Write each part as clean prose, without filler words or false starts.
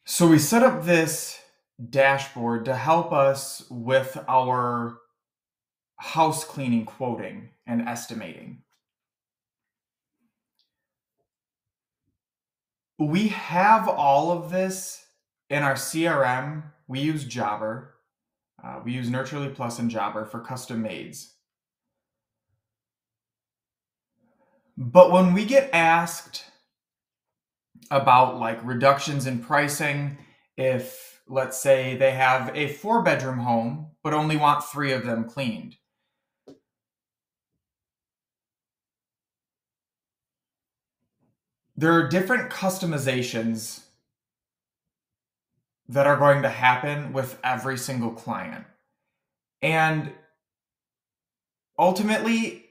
So we set up this dashboard to help us with our house cleaning quoting and estimating. We have all of this in our CRM. We use Jobber. We use Nurturely Plus and Jobber for custom maids. But when we get asked about like reductions in pricing, if let's say they have a 4-bedroom home, but only want 3 of them cleaned, there are different customizations that are going to happen with every single client. And ultimately,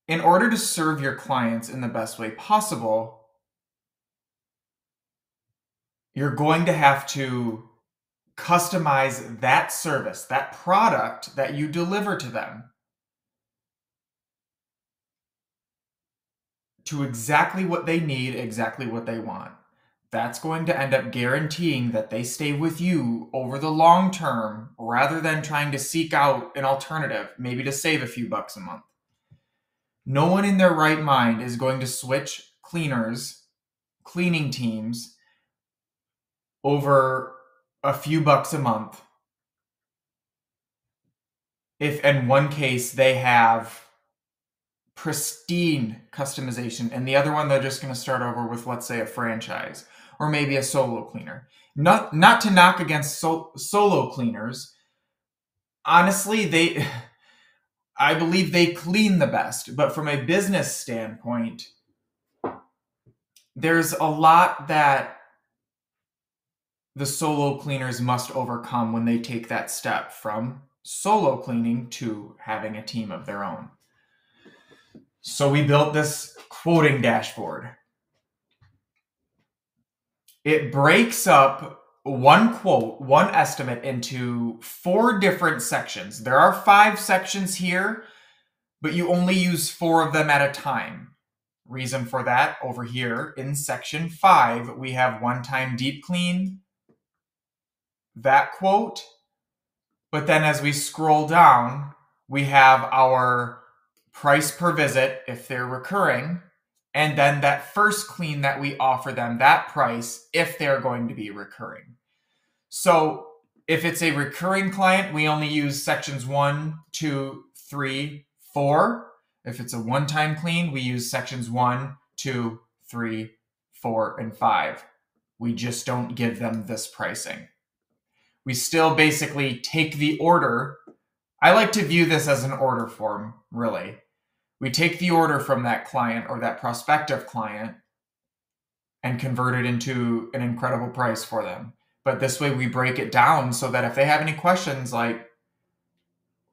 in order to serve your clients in the best way possible, you're going to have to customize that service, that product that you deliver to them, to exactly what they need, exactly what they want. That's going to end up guaranteeing that they stay with you over the long term rather than trying to seek out an alternative, maybe to save a few bucks a month. No one in their right mind is going to switch cleaning teams over a few bucks a month if in one case they have pristine customization and the other one they're just going to start over with, let's say, a franchise or maybe a solo cleaner. Not to knock against solo cleaners. Honestly, I believe they clean the best, but from a business standpoint, there's a lot that the solo cleaners must overcome when they take that step from solo cleaning to having a team of their own. So we built this quoting dashboard. It breaks up one quote, one estimate into 4 different sections. There are 5 sections here, but you only use 4 of them at a time. Reason for that, over here in section 5, we have one-time deep clean, that quote. But then as we scroll down, we have our price per visit if they're recurring, and then that first clean that we offer them, that price if they're going to be recurring. So if it's a recurring client, we only use sections 1, 2, 3, 4. If it's a one-time clean, we use sections 1, 2, 3, 4, and 5. We just don't give them this pricing. We still basically take the order. I like to view this as an order form, really. We take the order from that client or that prospective client and convert it into an incredible price for them. But this way we break it down so that if they have any questions like,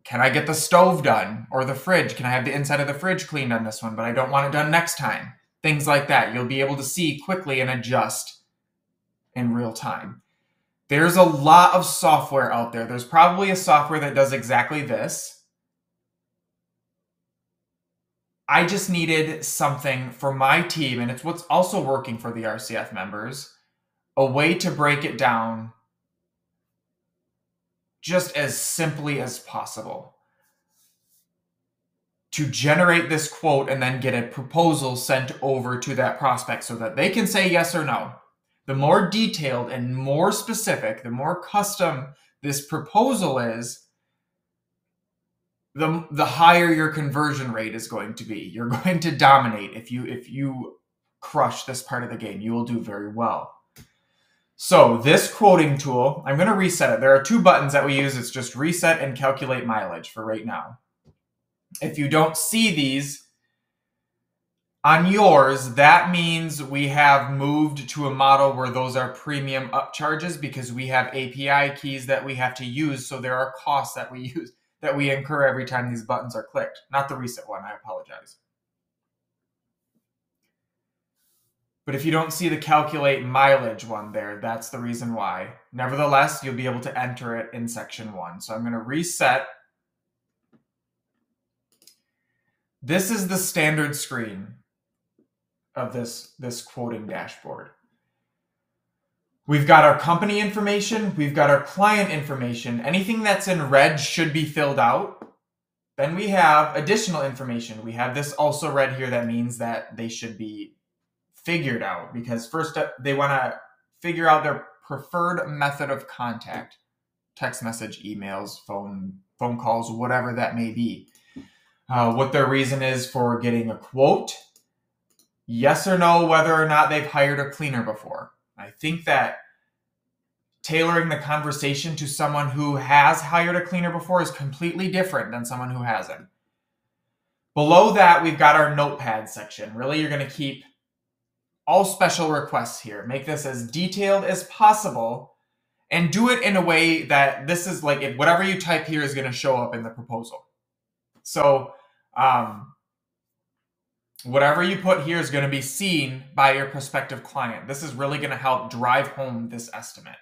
can I get the stove done or the fridge? Can I have the inside of the fridge cleaned on this one, but I don't want it done next time? Things like that. You'll be able to see quickly and adjust in real time. There's a lot of software out there. There's probably a software that does exactly this. I just needed something for my team, and it's what's also working for the RCF members, a way to break it down just as simply as possible. To generate this quote and then get a proposal sent over to that prospect so that they can say yes or no. The more detailed and more specific, the more custom this proposal is, the higher your conversion rate is going to be. You're going to dominate if you crush this part of the game. You will do very well. So this quoting tool, I'm going to reset it. There are 2 buttons that we use. It's just reset and calculate mileage for right now. If you don't see these on yours, that means we have moved to a model where those are premium upcharges because we have API keys that we have to use. So there are costs that we incur every time these buttons are clicked. Not the reset one, I apologize. But if you don't see the calculate mileage one there, that's the reason why. Nevertheless, you'll be able to enter it in section 1. So I'm going to reset. This is the standard screen of this quoting dashboard. We've got our company information. We've got our client information. Anything that's in red should be filled out. Then we have additional information. We have this also red here. That means that they should be figured out, because first they want to figure out their preferred method of contact: text message, emails, phone calls, whatever that may be. What their reason is for getting a quote. Yes or no, whether or not they've hired a cleaner before. I think that tailoring the conversation to someone who has hired a cleaner before is completely different than someone who hasn't. Below that, we've got our notepad section. Really, you're going to keep all special requests here. Make this as detailed as possible and do it in a way that this is like, if whatever you type here is going to show up in the proposal. So whatever you put here is going to be seen by your prospective client. This is really going to help drive home this estimate.